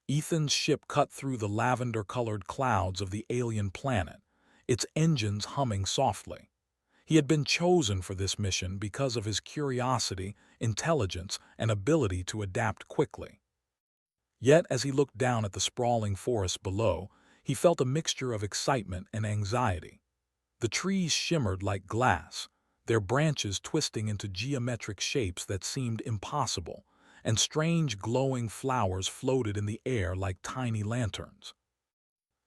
Ethan's ship cut through the lavender-colored clouds of the alien planet, its engines humming softly. He had been chosen for this mission because of his curiosity, intelligence, and ability to adapt quickly. Yet, as he looked down at the sprawling forest below, he felt a mixture of excitement and anxiety. The trees shimmered like glass, their branches twisting into geometric shapes that seemed impossible, and strange glowing flowers floated in the air like tiny lanterns.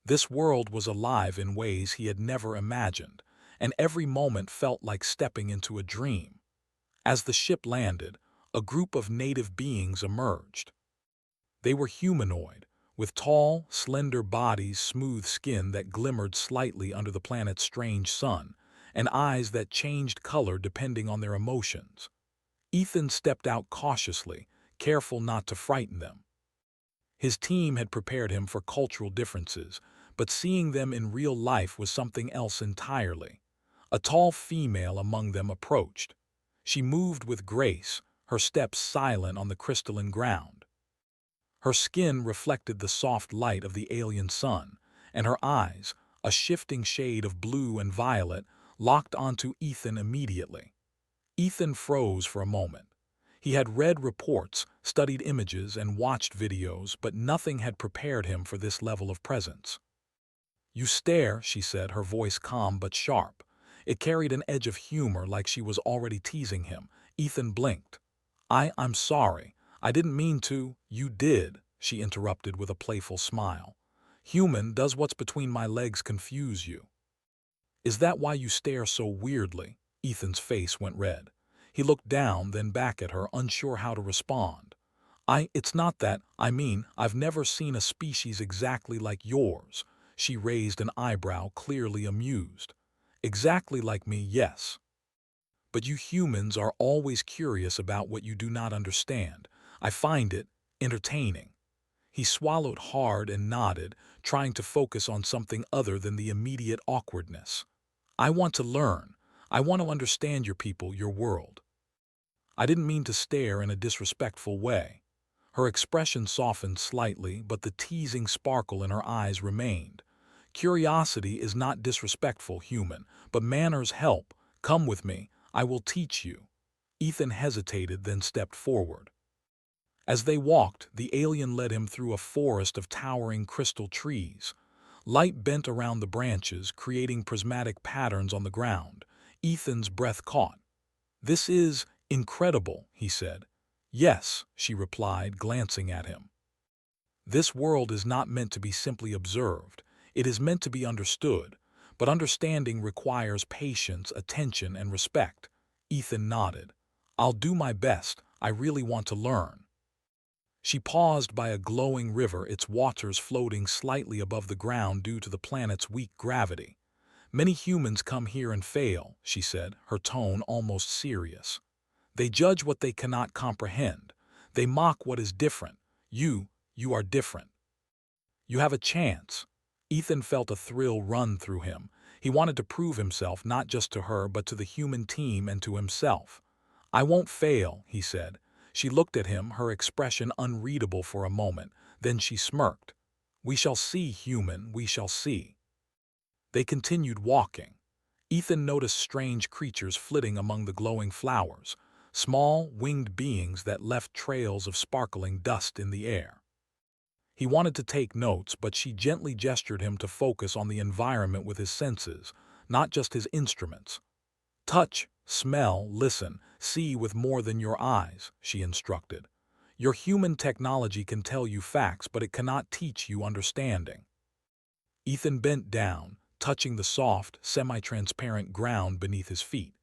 This world was alive in ways he had never imagined, and every moment felt like stepping into a dream. As the ship landed, a group of native beings emerged. They were humanoid, with tall, slender bodies, smooth skin that glimmered slightly under the planet's strange sun, and eyes that changed color depending on their emotions. Ethan stepped out cautiously, careful not to frighten them. His team had prepared him for cultural differences, but seeing them in real life was something else entirely. A tall female among them approached. She moved with grace, her steps silent on the crystalline ground. Her skin reflected the soft light of the alien sun, and her eyes, a shifting shade of blue and violet, locked onto Ethan immediately. Ethan froze for a moment. He had read reports, studied images, and watched videos, but nothing had prepared him for this level of presence. "You stare," she said, her voice calm but sharp. It carried an edge of humor, like she was already teasing him. Ethan blinked. I'm sorry. I didn't mean to." "You did," she interrupted with a playful smile. "Human, does what's between my legs confuse you?" "Is that why you stare so weirdly?" Ethan's face went red. He looked down, then back at her, unsure how to respond. It's not that. I mean, I've never seen a species exactly like yours." She raised an eyebrow, clearly amused. "Exactly like me, yes. But you humans are always curious about what you do not understand. I find it entertaining." He swallowed hard and nodded, trying to focus on something other than the immediate awkwardness. "I want to learn. I want to understand your people, your world." "I didn't mean to stare in a disrespectful way." Her expression softened slightly, but the teasing sparkle in her eyes remained. "Curiosity is not disrespectful, human, but manners help. Come with me. I will teach you." Ethan hesitated, then stepped forward. As they walked, the alien led him through a forest of towering crystal trees. Light bent around the branches, creating prismatic patterns on the ground. Ethan's breath caught. "This is incredible," he said. "Yes," she replied, glancing at him. "This world is not meant to be simply observed. It is meant to be understood, but understanding requires patience, attention, and respect." Ethan nodded. "I'll do my best. I really want to learn." She paused by a glowing river, its waters floating slightly above the ground due to the planet's weak gravity. "Many humans come here and fail," she said, her tone almost serious. "They judge what they cannot comprehend. They mock what is different. You are different. You have a chance." Ethan felt a thrill run through him. He wanted to prove himself not just to her but to the human team and to himself. "I won't fail," he said. She looked at him, her expression unreadable for a moment. Then she smirked. "We shall see, human, we shall see." They continued walking. Ethan noticed strange creatures flitting among the glowing flowers, small, winged beings that left trails of sparkling dust in the air. He wanted to take notes, but she gently gestured him to focus on the environment with his senses, not just his instruments. "Touch, smell, listen, see with more than your eyes," she instructed. "Your human technology can tell you facts, but it cannot teach you understanding." Ethan bent down, touching the soft, semi-transparent ground beneath his feet.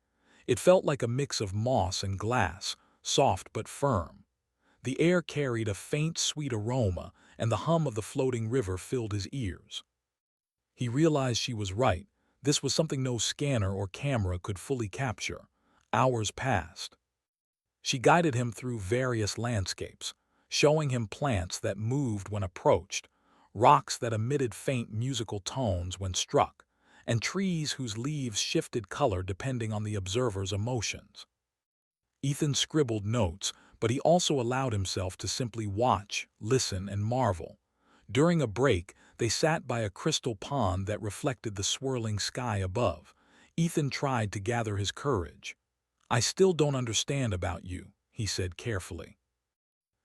It felt like a mix of moss and glass, soft but firm. The air carried a faint, sweet aroma, and the hum of the floating river filled his ears. He realized she was right. This was something no scanner or camera could fully capture. Hours passed. She guided him through various landscapes, showing him plants that moved when approached, rocks that emitted faint musical tones when struck, and trees whose leaves shifted color depending on the observer's emotions. Ethan scribbled notes, but he also allowed himself to simply watch, listen, and marvel. During a break, they sat by a crystal pond that reflected the swirling sky above. Ethan tried to gather his courage. "I still don't understand about you," he said carefully.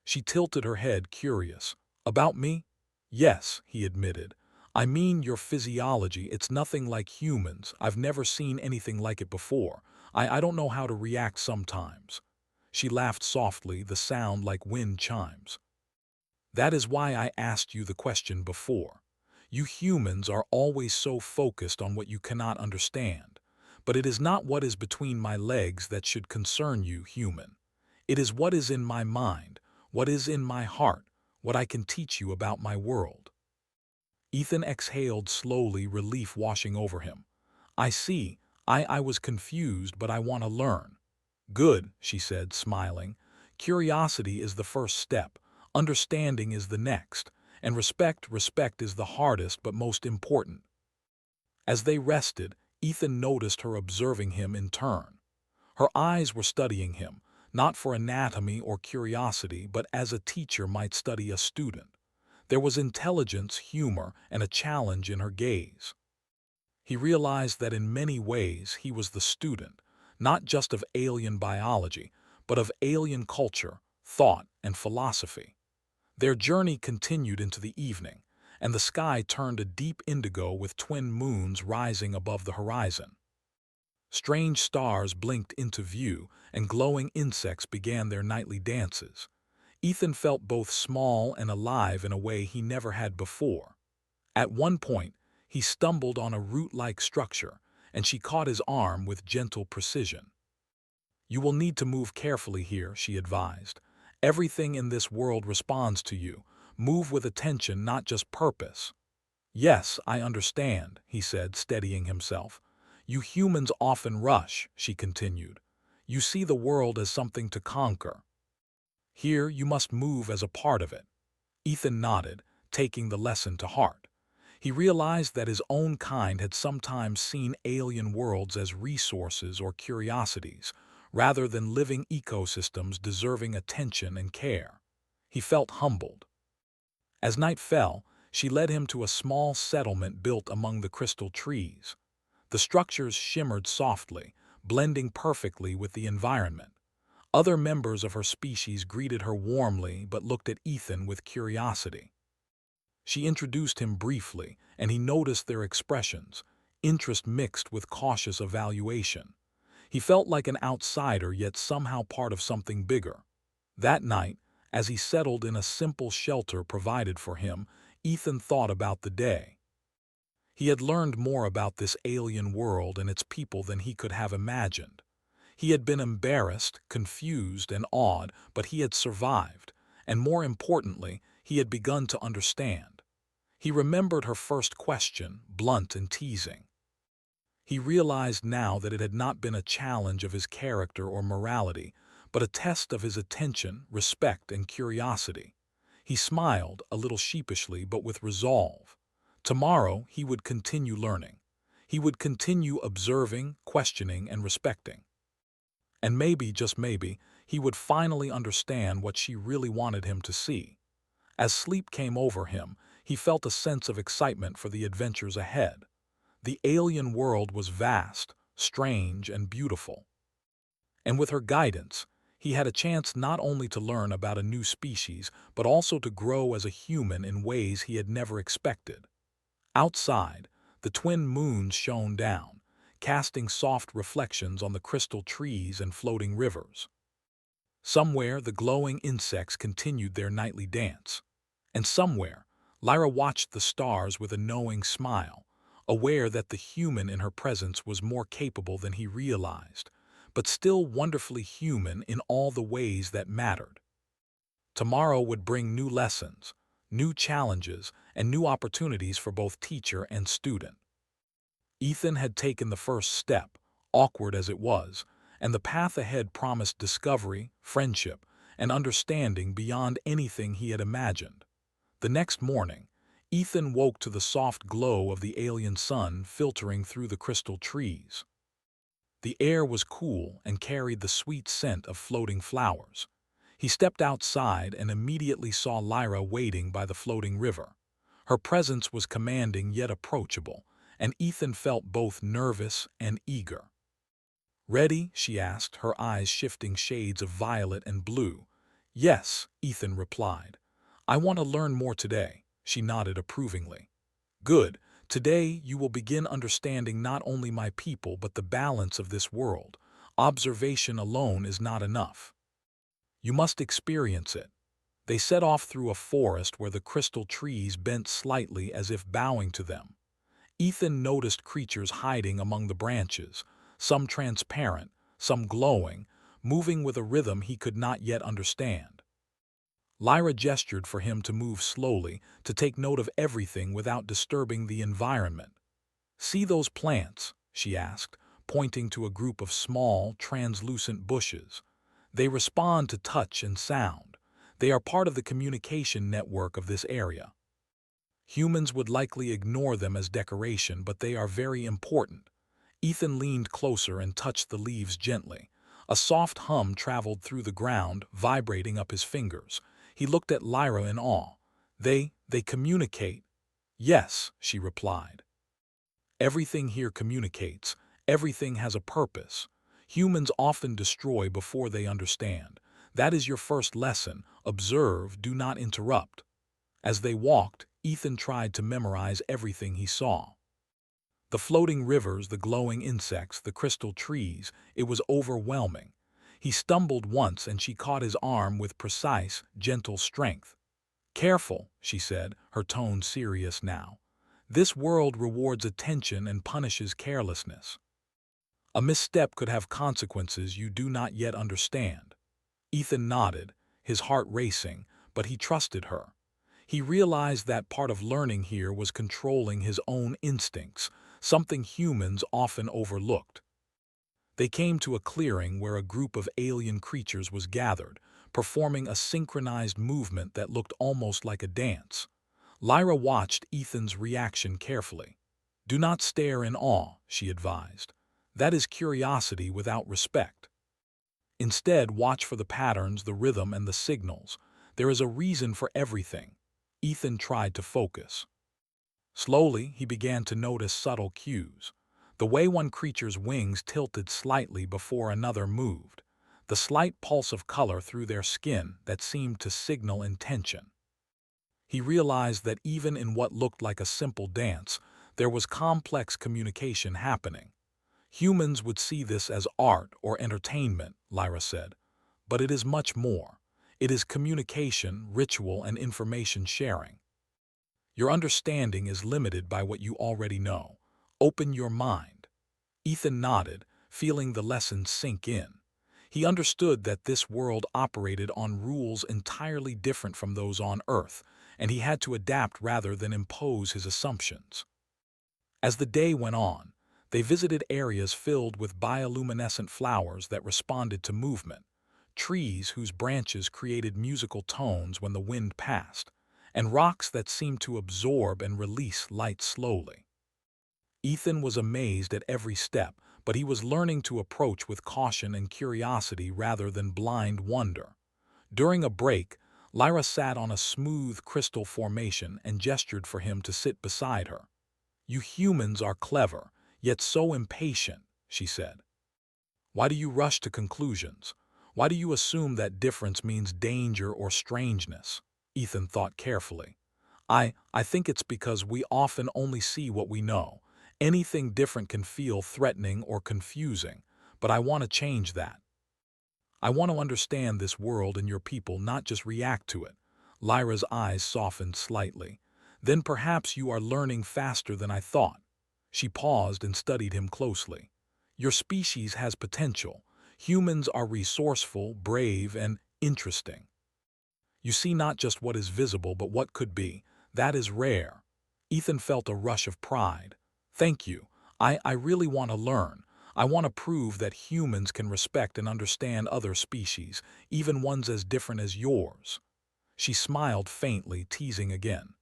She tilted her head, curious. "About me?" "Yes," he admitted. "I mean your physiology. It's nothing like humans. I've never seen anything like it before. I don't know how to react sometimes." She laughed softly, the sound like wind chimes. "That is why I asked you the question before. You humans are always so focused on what you cannot understand. But it is not what is between my legs that should concern you, human. It is what is in my mind, what is in my heart, what I can teach you about my world." Ethan exhaled slowly, relief washing over him. "I see. I was confused, but I want to learn." "Good," she said, smiling. "Curiosity is the first step, understanding is the next, and respect is the hardest but most important." As they rested, Ethan noticed her observing him in turn. Her eyes were studying him, not for anatomy or curiosity, but as a teacher might study a student. There was intelligence, humor, and a challenge in her gaze. He realized that in many ways he was the student, not just of alien biology, but of alien culture, thought, and philosophy. Their journey continued into the evening, and the sky turned a deep indigo with twin moons rising above the horizon. Strange stars blinked into view, and glowing insects began their nightly dances. Ethan felt both small and alive in a way he never had before. At one point, he stumbled on a root-like structure, and she caught his arm with gentle precision. "You will need to move carefully here," she advised. "Everything in this world responds to you. Move with attention, not just purpose." "Yes, I understand," he said, steadying himself. "You humans often rush," she continued. "You see the world as something to conquer. Here you must move as a part of it." Ethan nodded, taking the lesson to heart. He realized that his own kind had sometimes seen alien worlds as resources or curiosities, rather than living ecosystems deserving attention and care. He felt humbled. As night fell, she led him to a small settlement built among the crystal trees. The structures shimmered softly, blending perfectly with the environment. Other members of her species greeted her warmly but looked at Ethan with curiosity. She introduced him briefly, and he noticed their expressions, interest mixed with cautious evaluation. He felt like an outsider, yet somehow part of something bigger. That night, as he settled in a simple shelter provided for him, Ethan thought about the day. He had learned more about this alien world and its people than he could have imagined. He had been embarrassed, confused, and awed, but he had survived, and more importantly, he had begun to understand. He remembered her first question, blunt and teasing. He realized now that it had not been a challenge of his character or morality, but a test of his attention, respect, and curiosity. He smiled, a little sheepishly, but with resolve. Tomorrow he would continue learning. He would continue observing, questioning, and respecting. And maybe, just maybe, he would finally understand what she really wanted him to see. As sleep came over him, he felt a sense of excitement for the adventures ahead. The alien world was vast, strange, and beautiful. And with her guidance, he had a chance not only to learn about a new species, but also to grow as a human in ways he had never expected. Outside, the twin moons shone down, casting soft reflections on the crystal trees and floating rivers. Somewhere, the glowing insects continued their nightly dance. And somewhere, Lyra watched the stars with a knowing smile, aware that the human in her presence was more capable than he realized, but still wonderfully human in all the ways that mattered. Tomorrow would bring new lessons, new challenges, and new opportunities for both teacher and student. Ethan had taken the first step, awkward as it was, and the path ahead promised discovery, friendship, and understanding beyond anything he had imagined. The next morning, Ethan woke to the soft glow of the alien sun filtering through the crystal trees. The air was cool and carried the sweet scent of floating flowers. He stepped outside and immediately saw Lyra waiting by the floating river. Her presence was commanding yet approachable, and Ethan felt both nervous and eager. "Ready?" she asked, her eyes shifting shades of violet and blue. "Yes," Ethan replied. "I want to learn more today." She nodded approvingly. "Good. Today you will begin understanding not only my people but the balance of this world. Observation alone is not enough. You must experience it." They set off through a forest where the crystal trees bent slightly as if bowing to them. Ethan noticed creatures hiding among the branches, some transparent, some glowing, moving with a rhythm he could not yet understand. Lyra gestured for him to move slowly, to take note of everything without disturbing the environment. "See those plants?" she asked, pointing to a group of small, translucent bushes. "They respond to touch and sound. They are part of the communication network of this area. Humans would likely ignore them as decoration, but they are very important." Ethan leaned closer and touched the leaves gently. A soft hum traveled through the ground, vibrating up his fingers. He looked at Lyra in awe. They communicate." "Yes," she replied. "Everything here communicates. Everything has a purpose. Humans often destroy before they understand. That is your first lesson. Observe, do not interrupt." As they walked, Ethan tried to memorize everything he saw. The floating rivers, the glowing insects, the crystal trees, it was overwhelming. He stumbled once and she caught his arm with precise, gentle strength. "Careful," she said, her tone serious now. "This world rewards attention and punishes carelessness. A misstep could have consequences you do not yet understand." Ethan nodded, his heart racing, but he trusted her. He realized that part of learning here was controlling his own instincts, something humans often overlooked. They came to a clearing where a group of alien creatures was gathered, performing a synchronized movement that looked almost like a dance. Lyra watched Ethan's reaction carefully. "Do not stare in awe," she advised. "That is curiosity without respect. Instead, watch for the patterns, the rhythm, and the signals. There is a reason for everything." Ethan tried to focus. Slowly, he began to notice subtle cues. The way one creature's wings tilted slightly before another moved. The slight pulse of color through their skin that seemed to signal intention. He realized that even in what looked like a simple dance, there was complex communication happening. "Humans would see this as art or entertainment," Lyra said. "But it is much more. It is communication, ritual, and information sharing. Your understanding is limited by what you already know. Open your mind." Ethan nodded, feeling the lesson sink in. He understood that this world operated on rules entirely different from those on Earth, and he had to adapt rather than impose his assumptions. As the day went on, they visited areas filled with bioluminescent flowers that responded to movement, trees whose branches created musical tones when the wind passed, and rocks that seemed to absorb and release light slowly. Ethan was amazed at every step, but he was learning to approach with caution and curiosity rather than blind wonder. During a break, Lyra sat on a smooth crystal formation and gestured for him to sit beside her. "You humans are clever, yet so impatient," she said. "Why do you rush to conclusions? Why do you assume that difference means danger or strangeness?" Ethan thought carefully. I think it's because we often only see what we know. Anything different can feel threatening or confusing, but I want to change that. I want to understand this world and your people, not just react to it." Lyra's eyes softened slightly. "Then perhaps you are learning faster than I thought." She paused and studied him closely. "Your species has potential. Humans are resourceful, brave, and interesting. You see not just what is visible, but what could be. That is rare." Ethan felt a rush of pride. "Thank you. I really want to learn. I want to prove that humans can respect and understand other species, even ones as different as yours." She smiled faintly, teasing again.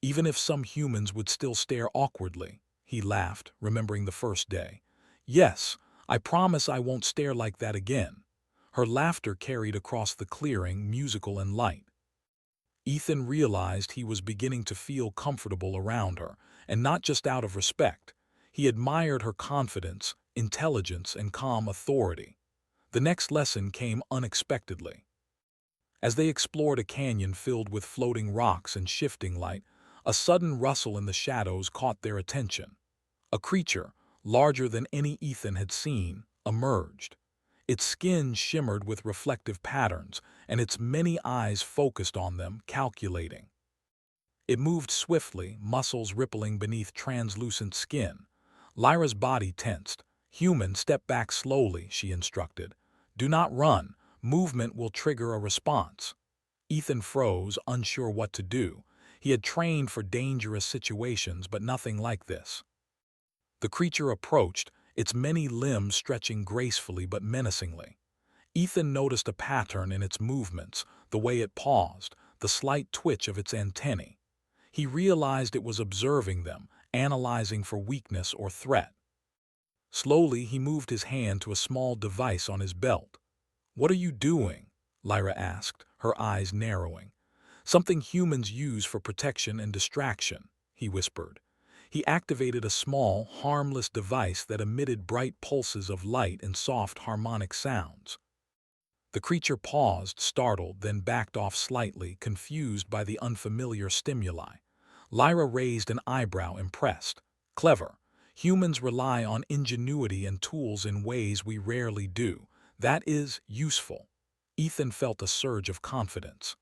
"Even if some humans would still stare awkwardly," he laughed, remembering the first day. "Yes, I promise I won't stare like that again." Her laughter carried across the clearing, musical and light. Ethan realized he was beginning to feel comfortable around her, and not just out of respect. He admired her confidence, intelligence, and calm authority. The next lesson came unexpectedly. As they explored a canyon filled with floating rocks and shifting light, a sudden rustle in the shadows caught their attention. A creature, larger than any Ethan had seen, emerged. Its skin shimmered with reflective patterns, and its many eyes focused on them, calculating. It moved swiftly, muscles rippling beneath translucent skin. Lyra's body tensed. "Human, step back slowly," she instructed. "Do not run. Movement will trigger a response." Ethan froze, unsure what to do. He had trained for dangerous situations, but nothing like this. The creature approached, its many limbs stretching gracefully but menacingly. Ethan noticed a pattern in its movements, the way it paused, the slight twitch of its antennae. He realized it was observing them, analyzing for weakness or threat. Slowly, he moved his hand to a small device on his belt. "What are you doing?" Lyra asked, her eyes narrowing. "Something humans use for protection and distraction," he whispered. He activated a small, harmless device that emitted bright pulses of light and soft harmonic sounds. The creature paused, startled, then backed off slightly, confused by the unfamiliar stimuli. Lyra raised an eyebrow, impressed. "Clever. Humans rely on ingenuity and tools in ways we rarely do. That is useful." Ethan felt a surge of confidence.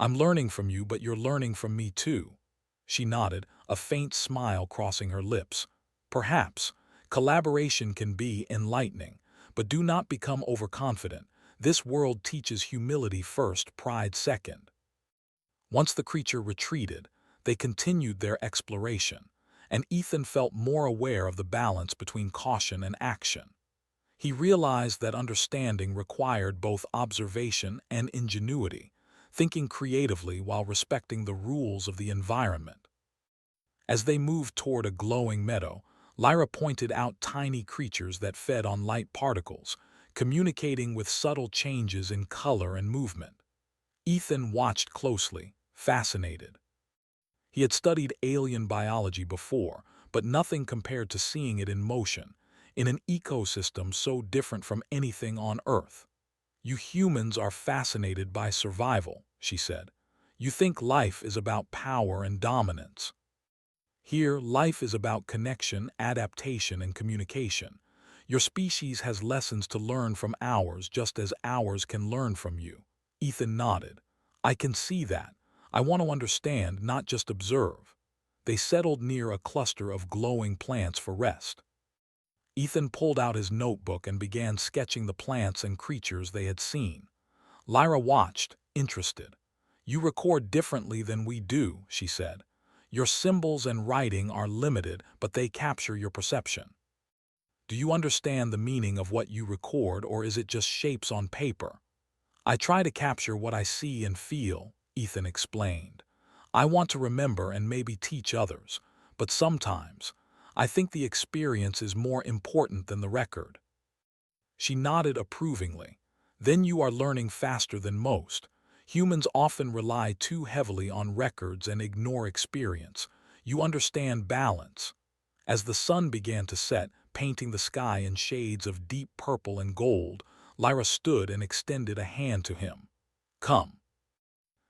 "I'm learning from you, but you're learning from me too." She nodded, a faint smile crossing her lips. "Perhaps. Collaboration can be enlightening, but do not become overconfident. This world teaches humility first, pride second." Once the creature retreated, they continued their exploration, and Ethan felt more aware of the balance between caution and action. He realized that understanding required both observation and ingenuity, thinking creatively while respecting the rules of the environment. As they moved toward a glowing meadow, Lyra pointed out tiny creatures that fed on light particles, communicating with subtle changes in color and movement. Ethan watched closely, fascinated. He had studied alien biology before, but nothing compared to seeing it in motion, in an ecosystem so different from anything on Earth. "You humans are fascinated by survival," she said. "You think life is about power and dominance. Here, life is about connection, adaptation, and communication. Your species has lessons to learn from ours just as ours can learn from you." Ethan nodded. "I can see that. I want to understand, not just observe." They settled near a cluster of glowing plants for rest. Ethan pulled out his notebook and began sketching the plants and creatures they had seen. Lyra watched, interested. "You record differently than we do," she said. "Your symbols and writing are limited, but they capture your perception. Do you understand the meaning of what you record, or is it just shapes on paper?" "I try to capture what I see and feel," Ethan explained. "I want to remember and maybe teach others, but sometimes I think the experience is more important than the record." She nodded approvingly. "Then you are learning faster than most. Humans often rely too heavily on records and ignore experience. You understand balance." As the sun began to set, painting the sky in shades of deep purple and gold, Lyra stood and extended a hand to him. "Come.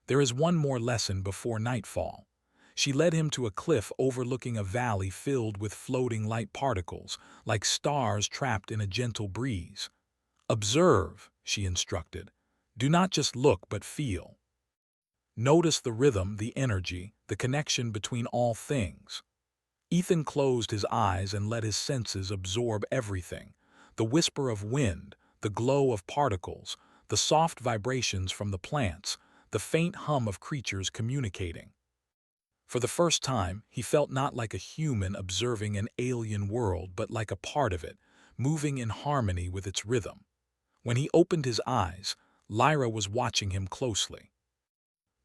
There is one more lesson before nightfall." She led him to a cliff overlooking a valley filled with floating light particles, like stars trapped in a gentle breeze. "Observe," she instructed. "Do not just look but feel. Notice the rhythm, the energy, the connection between all things." Ethan closed his eyes and let his senses absorb everything: the whisper of wind, the glow of particles, the soft vibrations from the plants, the faint hum of creatures communicating. For the first time, he felt not like a human observing an alien world, but like a part of it, moving in harmony with its rhythm. When he opened his eyes, Lyra was watching him closely.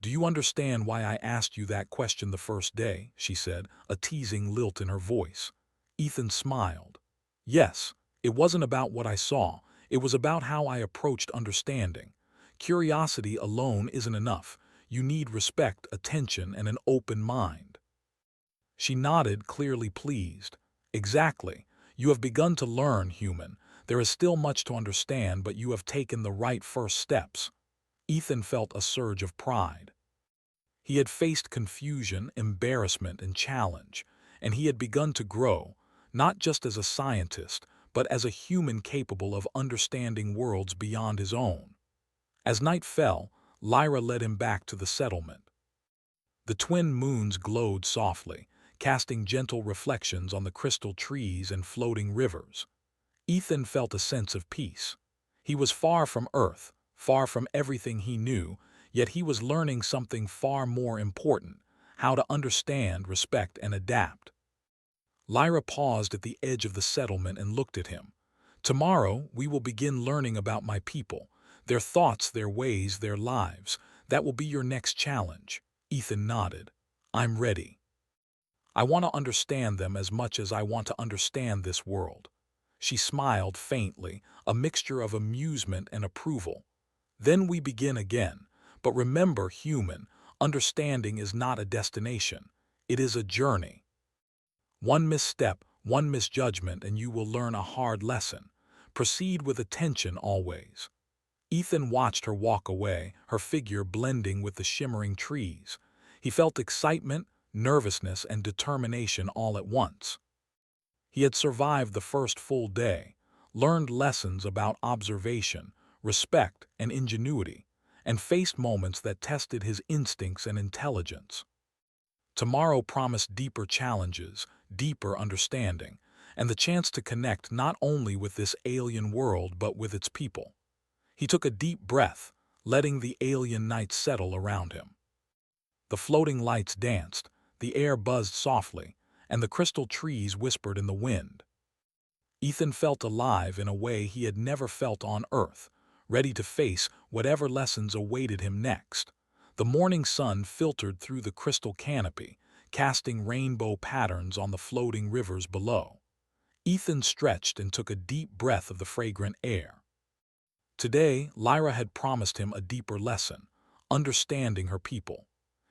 "Do you understand why I asked you that question the first day?" she said, a teasing lilt in her voice. Ethan smiled. "Yes, it wasn't about what I saw, it was about how I approached understanding. Curiosity alone isn't enough. You need respect, attention, and an open mind." She nodded, clearly pleased. "Exactly. You have begun to learn, human. There is still much to understand, but you have taken the right first steps." Ethan felt a surge of pride. He had faced confusion, embarrassment, and challenge, and he had begun to grow, not just as a scientist, but as a human capable of understanding worlds beyond his own. As night fell, Lyra led him back to the settlement. The twin moons glowed softly, casting gentle reflections on the crystal trees and floating rivers. Ethan felt a sense of peace. He was far from Earth, far from everything he knew, yet he was learning something far more important: how to understand, respect, and adapt. Lyra paused at the edge of the settlement and looked at him. "Tomorrow, we will begin learning about my people, their thoughts, their ways, their lives. That will be your next challenge." Ethan nodded. "I'm ready. I want to understand them as much as I want to understand this world." She smiled faintly, a mixture of amusement and approval. "Then we begin again. But remember, human, understanding is not a destination. It is a journey. One misstep, one misjudgment, and you will learn a hard lesson. Proceed with attention always." Ethan watched her walk away, her figure blending with the shimmering trees. He felt excitement, nervousness, and determination all at once. He had survived the first full day, learned lessons about observation, respect, and ingenuity, and faced moments that tested his instincts and intelligence. Tomorrow promised deeper challenges, deeper understanding, and the chance to connect not only with this alien world but with its people. He took a deep breath, letting the alien night settle around him. The floating lights danced, the air buzzed softly, and the crystal trees whispered in the wind. Ethan felt alive in a way he had never felt on Earth, ready to face whatever lessons awaited him next. The morning sun filtered through the crystal canopy, casting rainbow patterns on the floating rivers below. Ethan stretched and took a deep breath of the fragrant air. Today, Lyra had promised him a deeper lesson: understanding her people.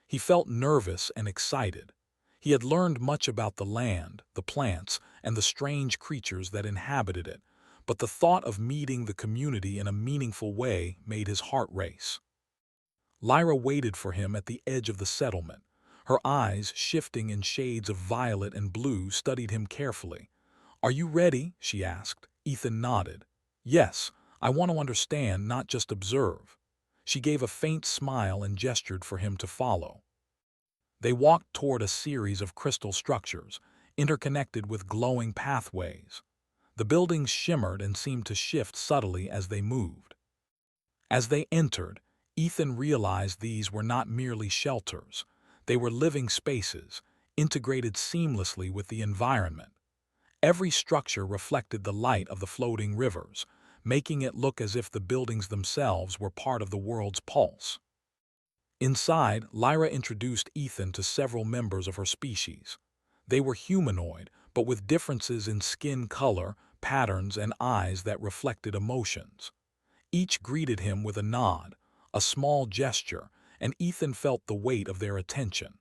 He felt nervous and excited. He had learned much about the land, the plants, and the strange creatures that inhabited it, but the thought of meeting the community in a meaningful way made his heart race. Lyra waited for him at the edge of the settlement. Her eyes, shifting in shades of violet and blue, studied him carefully. "Are you ready?" she asked. Ethan nodded. "Yes, I want to understand, not just observe." She gave a faint smile and gestured for him to follow. They walked toward a series of crystal structures, interconnected with glowing pathways. The buildings shimmered and seemed to shift subtly as they moved. As they entered, Ethan realized these were not merely shelters. They were living spaces, integrated seamlessly with the environment. Every structure reflected the light of the floating rivers, making it look as if the buildings themselves were part of the world's pulse. Inside, Lyra introduced Ethan to several members of her species. They were humanoid, but with differences in skin color, patterns, and eyes that reflected emotions. Each greeted him with a nod, a small gesture, and Ethan felt the weight of their attention.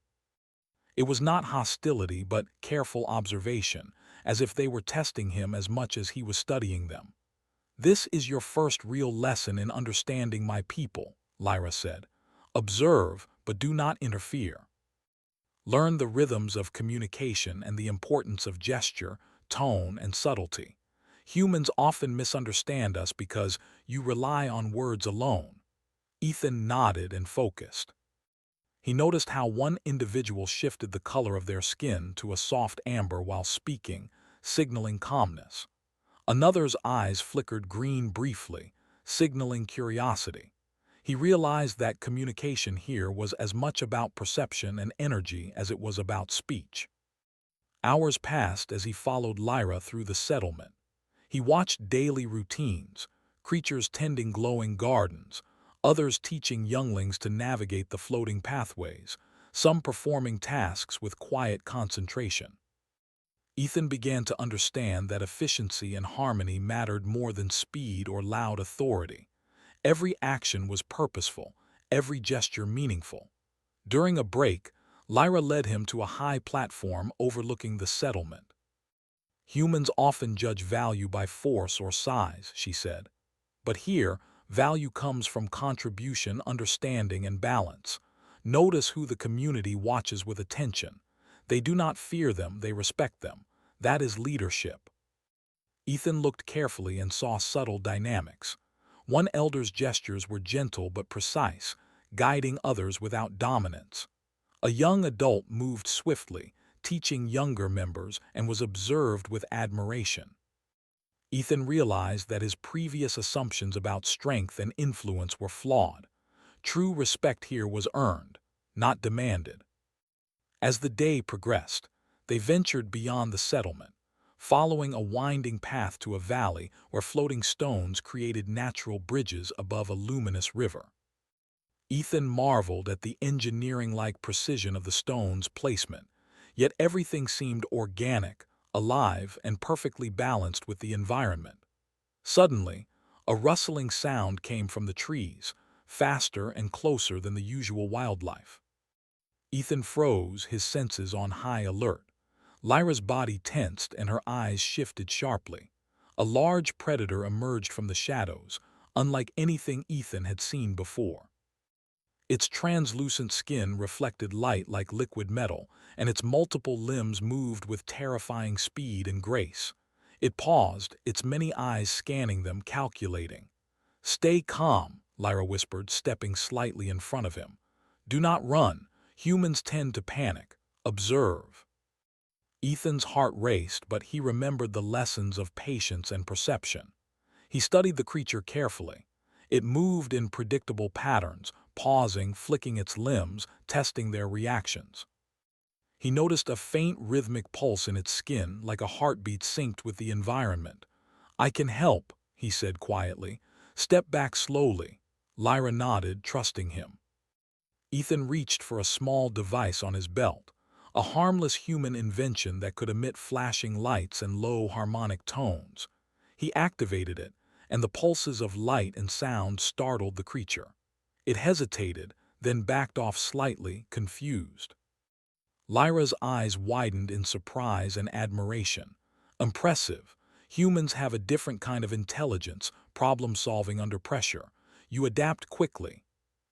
It was not hostility but careful observation, as if they were testing him as much as he was studying them. "This is your first real lesson in understanding my people," Lyra said. "Observe, but do not interfere. Learn the rhythms of communication and the importance of gesture, tone, and subtlety. Humans often misunderstand us because you rely on words alone." Ethan nodded and focused. He noticed how one individual shifted the color of their skin to a soft amber while speaking, signaling calmness. Another's eyes flickered green briefly, signaling curiosity. He realized that communication here was as much about perception and energy as it was about speech. Hours passed as he followed Lyra through the settlement. He watched daily routines, creatures tending glowing gardens, others teaching younglings to navigate the floating pathways, some performing tasks with quiet concentration. Ethan began to understand that efficiency and harmony mattered more than speed or loud authority. Every action was purposeful, every gesture meaningful. During a break, Lyra led him to a high platform overlooking the settlement. Humans often judge value by force or size, she said. But here, value comes from contribution, understanding, and balance. Notice who the community watches with attention. They do not fear them, they respect them. That is leadership. Ethan looked carefully and saw subtle dynamics. One elder's gestures were gentle but precise, guiding others without dominance. A young adult moved swiftly, teaching younger members, and was observed with admiration. Ethan realized that his previous assumptions about strength and influence were flawed. True respect here was earned, not demanded. As the day progressed, they ventured beyond the settlement, following a winding path to a valley where floating stones created natural bridges above a luminous river. Ethan marveled at the engineering-like precision of the stone's placement, yet everything seemed organic, alive, and perfectly balanced with the environment. Suddenly, a rustling sound came from the trees, faster and closer than the usual wildlife. Ethan froze, his senses on high alert. Lyra's body tensed and her eyes shifted sharply. A large predator emerged from the shadows, unlike anything Ethan had seen before. Its translucent skin reflected light like liquid metal, and its multiple limbs moved with terrifying speed and grace. It paused, its many eyes scanning them, calculating. "Stay calm," Lyra whispered, stepping slightly in front of him. "Do not run. Humans tend to panic. Observe." Ethan's heart raced, but he remembered the lessons of patience and perception. He studied the creature carefully. It moved in predictable patterns, pausing, flicking its limbs, testing their reactions. He noticed a faint rhythmic pulse in its skin, like a heartbeat synced with the environment. "I can help," he said quietly. "Step back slowly." Lyra nodded, trusting him. Ethan reached for a small device on his belt, a harmless human invention that could emit flashing lights and low harmonic tones. He activated it, and the pulses of light and sound startled the creature. It hesitated, then backed off slightly, confused. Lyra's eyes widened in surprise and admiration. "Impressive. Humans have a different kind of intelligence, problem-solving under pressure. You adapt quickly."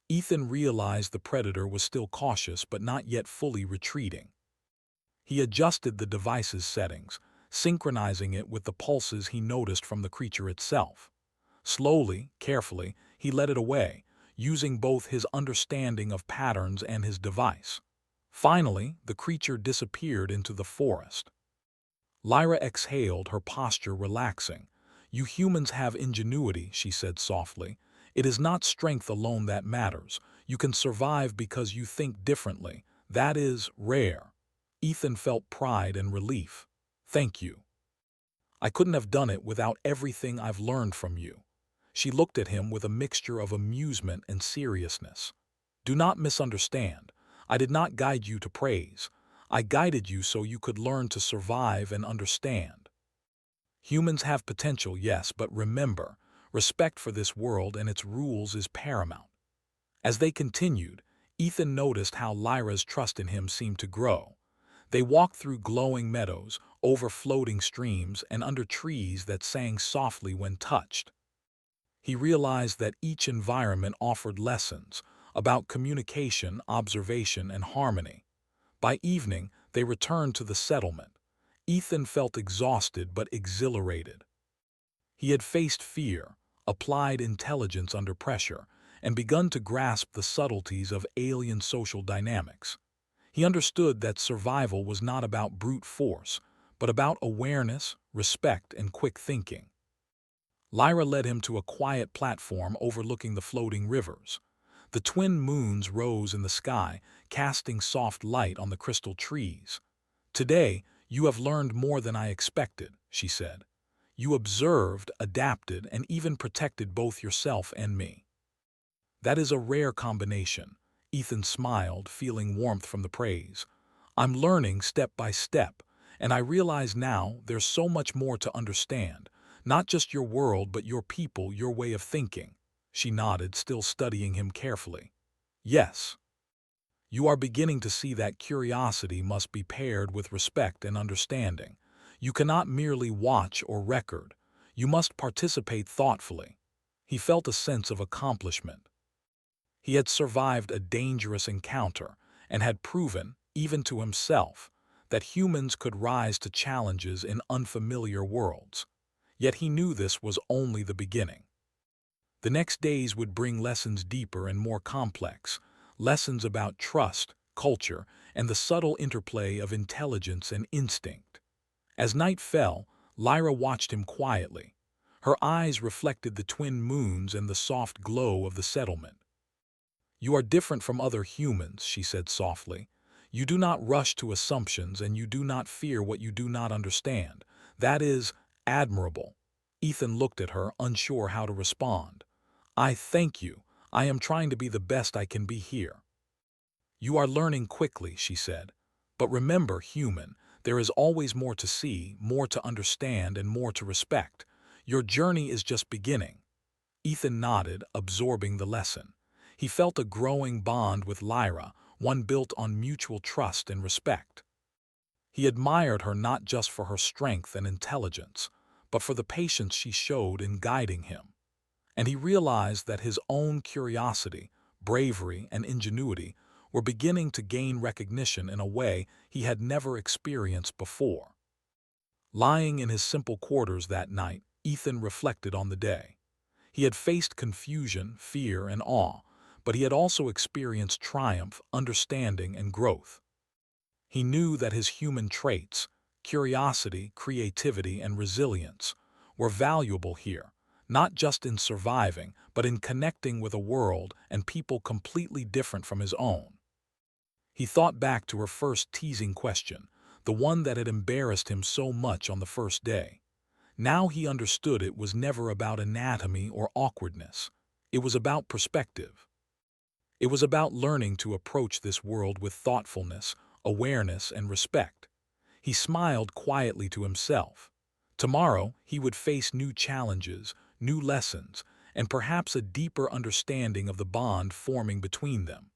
Ethan realized the predator was still cautious but not yet fully retreating. He adjusted the device's settings, synchronizing it with the pulses he noticed from the creature itself. Slowly, carefully, he led it away, using both his understanding of patterns and his device. Finally, the creature disappeared into the forest. Lyra exhaled, her posture relaxing. "You humans have ingenuity," she said softly. "It is not strength alone that matters. You can survive because you think differently. That is rare." Ethan felt pride and relief. "Thank you. I couldn't have done it without everything I've learned from you." She looked at him with a mixture of amusement and seriousness. "Do not misunderstand. I did not guide you to praise. I guided you so you could learn to survive and understand. Humans have potential, yes, but remember, respect for this world and its rules is paramount." As they continued, Ethan noticed how Lyra's trust in him seemed to grow. They walked through glowing meadows, over floating streams, and under trees that sang softly when touched. He realized that each environment offered lessons about communication, observation, and harmony. By evening, they returned to the settlement. Ethan felt exhausted but exhilarated. He had faced fear, applied intelligence under pressure, and begun to grasp the subtleties of alien social dynamics. He understood that survival was not about brute force, but about awareness, respect, and quick thinking. Lyra led him to a quiet platform overlooking the floating rivers. The twin moons rose in the sky, casting soft light on the crystal trees. "Today, you have learned more than I expected," she said. "You observed, adapted, and even protected both yourself and me." "That is a rare combination." Ethan smiled, feeling warmth from the praise. "I'm learning step by step, and I realize now there's so much more to understand. Not just your world, but your people, your way of thinking." She nodded, still studying him carefully. Yes, you are beginning to see that curiosity must be paired with respect and understanding. You cannot merely watch or record. You must participate thoughtfully. He felt a sense of accomplishment. He had survived a dangerous encounter and had proven, even to himself, that humans could rise to challenges in unfamiliar worlds. Yet he knew this was only the beginning. The next days would bring lessons deeper and more complex, lessons about trust, culture, and the subtle interplay of intelligence and instinct. As night fell, Lyra watched him quietly. Her eyes reflected the twin moons and the soft glow of the settlement. "You are different from other humans," she said softly. "You do not rush to assumptions and you do not fear what you do not understand. That is admirable." Ethan looked at her, unsure how to respond. "I thank you. I am trying to be the best I can be here." "You are learning quickly," she said. "But remember, human, there is always more to see, more to understand, and more to respect. Your journey is just beginning." Ethan nodded, absorbing the lesson. He felt a growing bond with Lyra, one built on mutual trust and respect. He admired her not just for her strength and intelligence, but for the patience she showed in guiding him. And he realized that his own curiosity, bravery, and ingenuity were beginning to gain recognition in a way he had never experienced before. Lying in his simple quarters that night, Ethan reflected on the day. He had faced confusion, fear, and awe, but he had also experienced triumph, understanding, and growth. He knew that his human traits, curiosity, creativity, and resilience, were valuable here, not just in surviving, but in connecting with a world and people completely different from his own. He thought back to her first teasing question, the one that had embarrassed him so much on the first day. Now he understood it was never about anatomy or awkwardness. It was about perspective. It was about learning to approach this world with thoughtfulness, awareness, and respect. He smiled quietly to himself. Tomorrow he would face new challenges, new lessons, and perhaps a deeper understanding of the bond forming between them.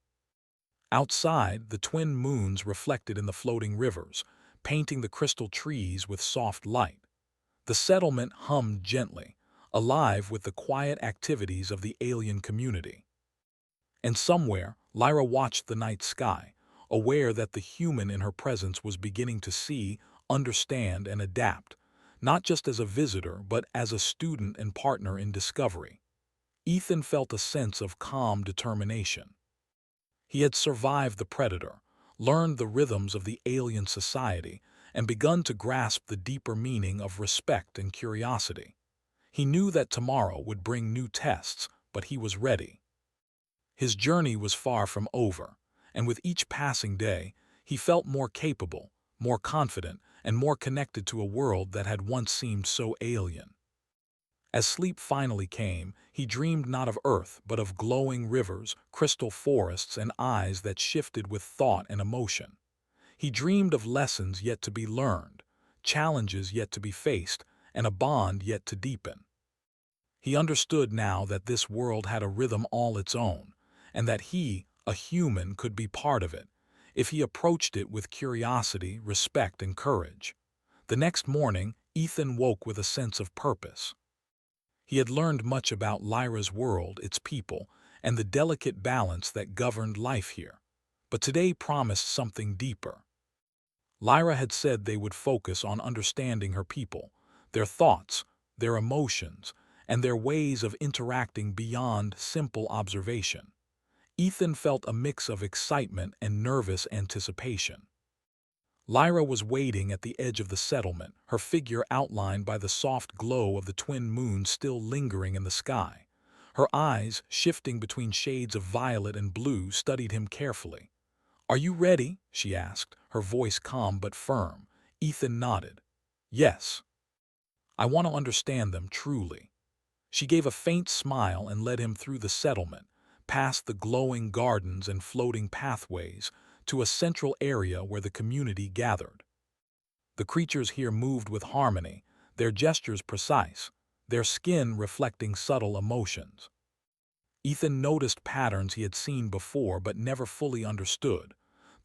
Outside, the twin moons reflected in the floating rivers, painting the crystal trees with soft light. The settlement hummed gently, alive with the quiet activities of the alien community. And somewhere, Lyra watched the night sky, aware that the human in her presence was beginning to see, understand, and adapt, not just as a visitor, but as a student and partner in discovery. Ethan felt a sense of calm determination. He had survived the predator, learned the rhythms of the alien society, and begun to grasp the deeper meaning of respect and curiosity. He knew that tomorrow would bring new tests, but he was ready. His journey was far from over, and with each passing day, he felt more capable, more confident, and more connected to a world that had once seemed so alien. As sleep finally came, he dreamed not of Earth, but of glowing rivers, crystal forests, and eyes that shifted with thought and emotion. He dreamed of lessons yet to be learned, challenges yet to be faced, and a bond yet to deepen. He understood now that this world had a rhythm all its own, and that he, a human, could be part of it, if he approached it with curiosity, respect, and courage. The next morning, Ethan woke with a sense of purpose. He had learned much about Lyra's world, its people, and the delicate balance that governed life here. But today promised something deeper. Lyra had said they would focus on understanding her people, their thoughts, their emotions, and their ways of interacting beyond simple observation. Ethan felt a mix of excitement and nervous anticipation. Lyra was waiting at the edge of the settlement, her figure outlined by the soft glow of the twin moons still lingering in the sky. Her eyes, shifting between shades of violet and blue, studied him carefully. "Are you ready?" she asked, her voice calm but firm. Ethan nodded. "Yes. I want to understand them truly." She gave a faint smile and led him through the settlement, past the glowing gardens and floating pathways, to a central area where the community gathered. The creatures here moved with harmony, their gestures precise, their skin reflecting subtle emotions. Ethan noticed patterns he had seen before but never fully understood.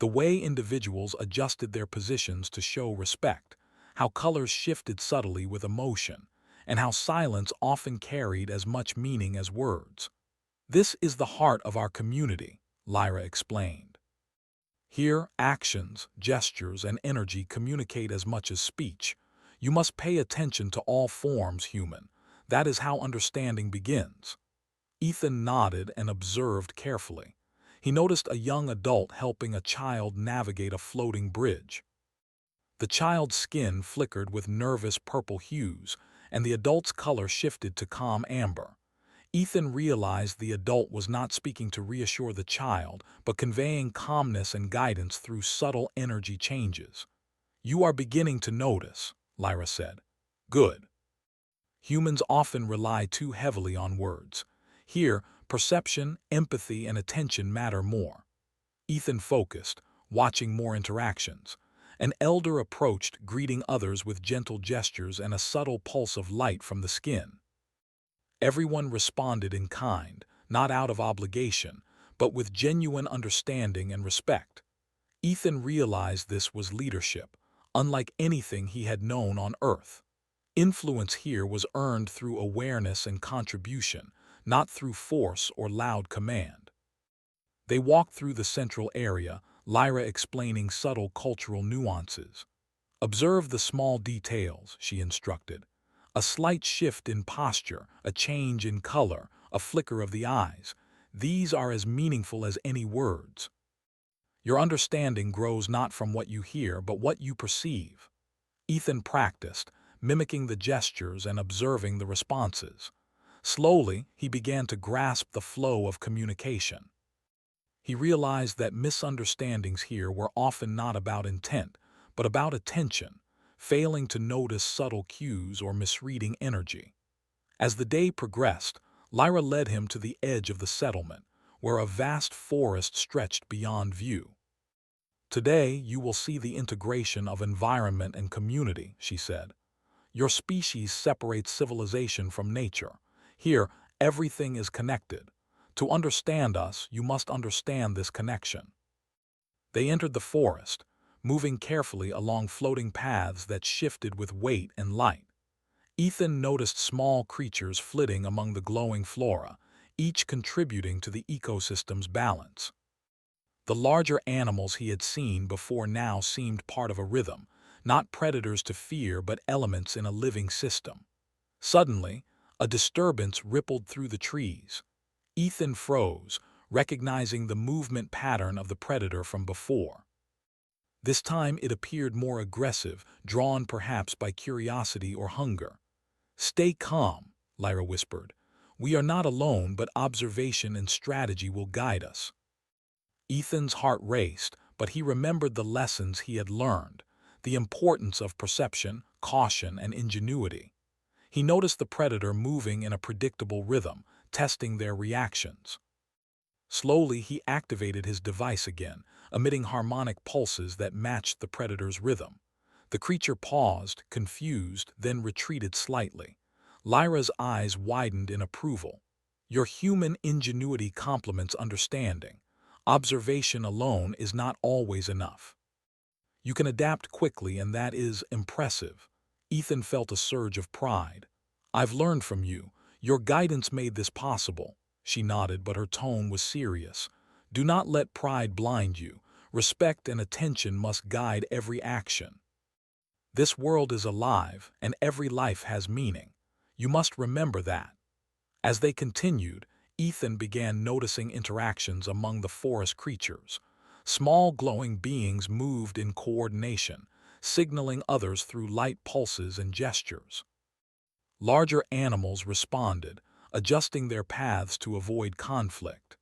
The way individuals adjusted their positions to show respect, how colors shifted subtly with emotion, and how silence often carried as much meaning as words. "This is the heart of our community," Lyra explained. "Here, actions, gestures, and energy communicate as much as speech. You must pay attention to all forms, human. That is how understanding begins." Ethan nodded and observed carefully. He noticed a young adult helping a child navigate a floating bridge. The child's skin flickered with nervous purple hues, and the adult's color shifted to calm amber. Ethan realized the adult was not speaking to reassure the child, but conveying calmness and guidance through subtle energy changes. "You are beginning to notice," Lyra said. "Good." Humans often rely too heavily on words. Here, perception, empathy, and attention matter more. Ethan focused, watching more interactions. An elder approached, greeting others with gentle gestures and a subtle pulse of light from the skin. Everyone responded in kind, not out of obligation, but with genuine understanding and respect. Ethan realized this was leadership, unlike anything he had known on Earth. Influence here was earned through awareness and contribution, not through force or loud command. They walked through the central area, Lyra explaining subtle cultural nuances. "Observe the small details," she instructed. "A slight shift in posture, a change in color, a flicker of the eyes. These are as meaningful as any words. Your understanding grows not from what you hear, but what you perceive." Ethan practiced, mimicking the gestures and observing the responses. Slowly, he began to grasp the flow of communication. He realized that misunderstandings here were often not about intent, but about attention, failing to notice subtle cues or misreading energy. As the day progressed, Lyra led him to the edge of the settlement, where a vast forest stretched beyond view. "Today, you will see the integration of environment and community," she said. "Your species separates civilization from nature. Here, everything is connected. To understand us, you must understand this connection." They entered the forest, moving carefully along floating paths that shifted with weight and light. Ethan noticed small creatures flitting among the glowing flora, each contributing to the ecosystem's balance. The larger animals he had seen before now seemed part of a rhythm, not predators to fear but elements in a living system. Suddenly, a disturbance rippled through the trees. Ethan froze, recognizing the movement pattern of the predator from before. This time it appeared more aggressive, drawn perhaps by curiosity or hunger. "Stay calm," Lyra whispered. "We are not alone, but observation and strategy will guide us." Ethan's heart raced, but he remembered the lessons he had learned, the importance of perception, caution, and ingenuity. He noticed the predator moving in a predictable rhythm, testing their reactions. Slowly, he activated his device again, emitting harmonic pulses that matched the predator's rhythm. The creature paused, confused, then retreated slightly. Lyra's eyes widened in approval. "Your human ingenuity complements understanding. Observation alone is not always enough. You can adapt quickly, and that is impressive." Ethan felt a surge of pride. "I've learned from you. Your guidance made this possible." She nodded, but her tone was serious. "Do not let pride blind you. Respect and attention must guide every action. This world is alive, and every life has meaning. You must remember that." As they continued, Ethan began noticing interactions among the forest creatures. Small glowing beings moved in coordination, signaling others through light pulses and gestures. Larger animals responded, adjusting their paths to avoid conflict.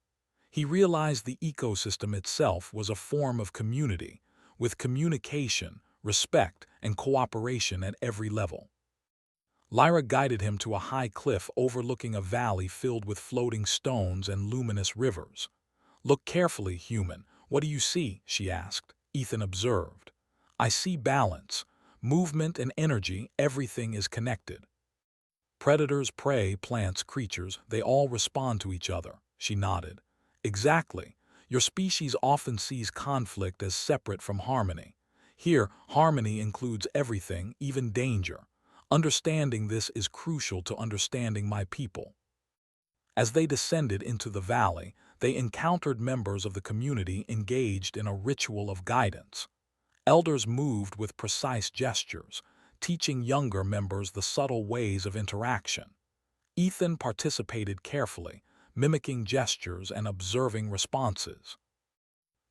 He realized the ecosystem itself was a form of community, with communication, respect, and cooperation at every level. Lyra guided him to a high cliff overlooking a valley filled with floating stones and luminous rivers. "Look carefully, human. What do you see?" she asked. Ethan observed. "I see balance, movement and energy. Everything is connected. Predators, prey, plants, creatures, they all respond to each other," She nodded. Exactly. Your species often sees conflict as separate from harmony. Here, harmony includes everything, even danger. Understanding this is crucial to understanding my people. As they descended into the valley, they encountered members of the community engaged in a ritual of guidance. Elders moved with precise gestures, teaching younger members the subtle ways of interaction. Ethan participated carefully, mimicking gestures and observing responses.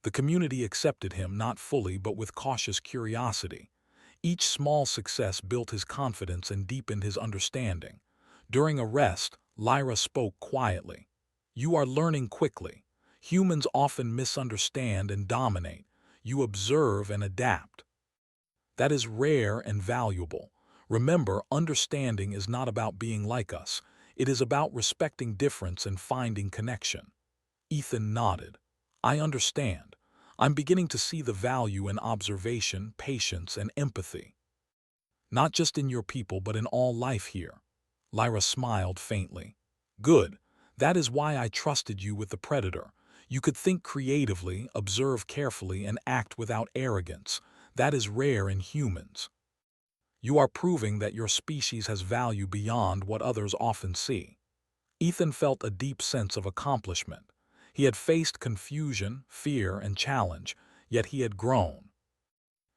The community accepted him not fully but with cautious curiosity. Each small success built his confidence and deepened his understanding. During a rest, Lyra spoke quietly. You are learning quickly. Humans often misunderstand and dominate. You observe and adapt. That is rare and valuable. Remember, understanding is not about being like us. It is about respecting difference and finding connection. Ethan nodded. I understand. I'm beginning to see the value in observation, patience, and empathy. Not just in your people, but in all life here. Lyra smiled faintly. Good. That is why I trusted you with the predator. You could think creatively, observe carefully, and act without arrogance. That is rare in humans. You are proving that your species has value beyond what others often see. Ethan felt a deep sense of accomplishment. He had faced confusion, fear, and challenge, yet he had grown.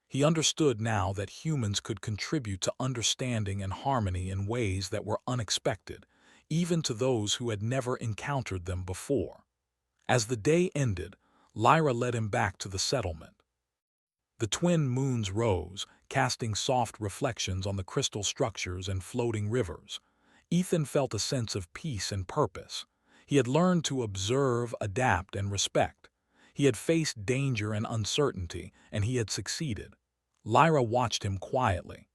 He understood now that humans could contribute to understanding and harmony in ways that were unexpected, even to those who had never encountered them before. As the day ended, Lyra led him back to the settlement. The twin moons rose, casting soft reflections on the crystal structures and floating rivers. Ethan felt a sense of peace and purpose. He had learned to observe, adapt, and respect. He had faced danger and uncertainty, and he had succeeded. Lyra watched him quietly.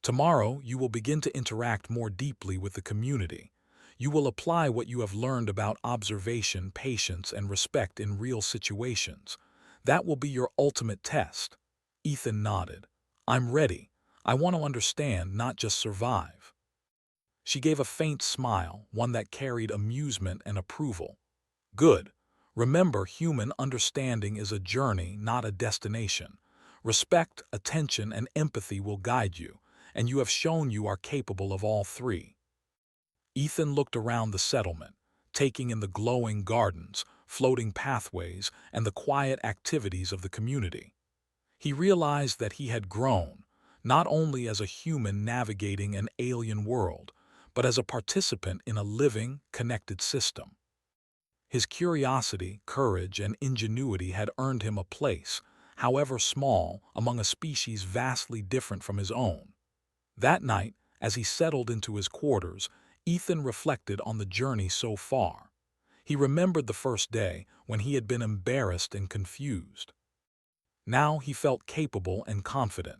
Tomorrow, you will begin to interact more deeply with the community. You will apply what you have learned about observation, patience, and respect in real situations. That will be your ultimate test. Ethan nodded. I'm ready. I want to understand, not just survive. She gave a faint smile, one that carried amusement and approval. Good. Remember, human understanding is a journey, not a destination. Respect, attention, and empathy will guide you, and you have shown you are capable of all three. Ethan looked around the settlement, taking in the glowing gardens, floating pathways, and the quiet activities of the community. He realized that he had grown, not only as a human navigating an alien world, but as a participant in a living, connected system. His curiosity, courage, and ingenuity had earned him a place, however small, among a species vastly different from his own. That night, as he settled into his quarters, Ethan reflected on the journey so far. He remembered the first day when he had been embarrassed and confused. Now he felt capable and confident.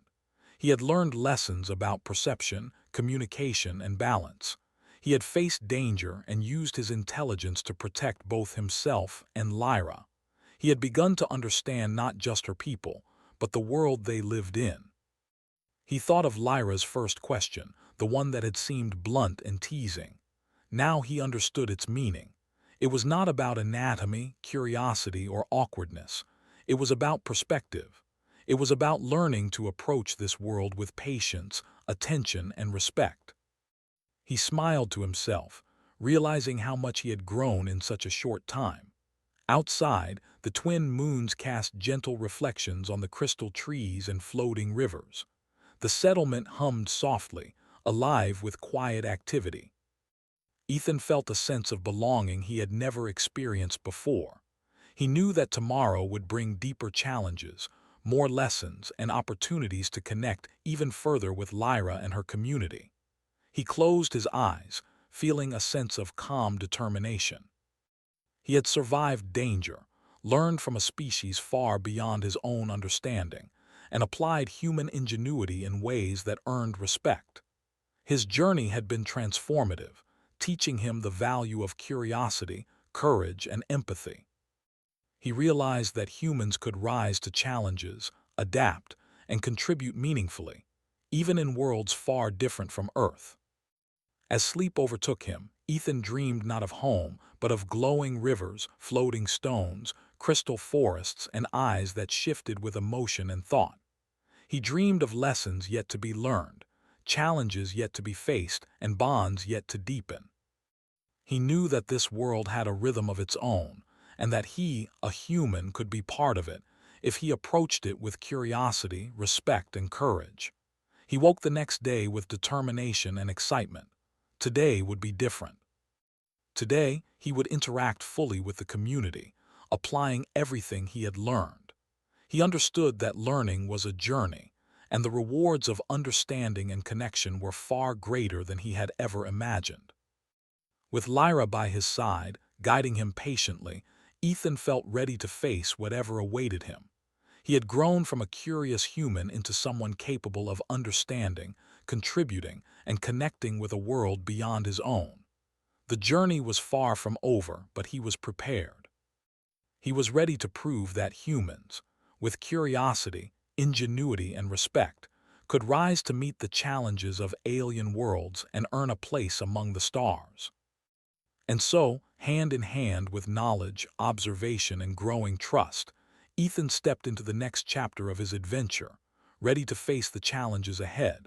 He had learned lessons about perception, communication, and balance. He had faced danger and used his intelligence to protect both himself and Lyra. He had begun to understand not just her people, but the world they lived in. He thought of Lyra's first question, the one that had seemed blunt and teasing. Now he understood its meaning. It was not about anatomy, curiosity, or awkwardness. It was about perspective. It was about learning to approach this world with patience, attention, and respect. He smiled to himself, realizing how much he had grown in such a short time. Outside, the twin moons cast gentle reflections on the crystal trees and floating rivers. The settlement hummed softly, alive with quiet activity. Ethan felt a sense of belonging he had never experienced before. He knew that tomorrow would bring deeper challenges, more lessons, and opportunities to connect even further with Lyra and her community. He closed his eyes, feeling a sense of calm determination. He had survived danger, learned from a species far beyond his own understanding, and applied human ingenuity in ways that earned respect. His journey had been transformative, teaching him the value of curiosity, courage, and empathy. He realized that humans could rise to challenges, adapt, and contribute meaningfully, even in worlds far different from Earth. As sleep overtook him, Ethan dreamed not of home, but of glowing rivers, floating stones, crystal forests, and eyes that shifted with emotion and thought. He dreamed of lessons yet to be learned, challenges yet to be faced, and bonds yet to deepen. He knew that this world had a rhythm of its own, and that he, a human, could be part of it if he approached it with curiosity, respect, and courage. He woke the next day with determination and excitement. Today would be different. Today, he would interact fully with the community, applying everything he had learned. He understood that learning was a journey, and the rewards of understanding and connection were far greater than he had ever imagined. With Lyra by his side, guiding him patiently, Ethan felt ready to face whatever awaited him. He had grown from a curious human into someone capable of understanding, contributing, and connecting with a world beyond his own. The journey was far from over, but he was prepared. He was ready to prove that humans, with curiosity, ingenuity, and respect, could rise to meet the challenges of alien worlds and earn a place among the stars. And so, hand in hand with knowledge, observation, and growing trust, Ethan stepped into the next chapter of his adventure, ready to face the challenges ahead,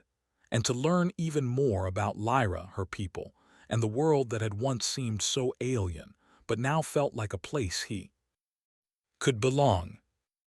and to learn even more about Lyra, her people, and the world that had once seemed so alien, but now felt like a place he could belong.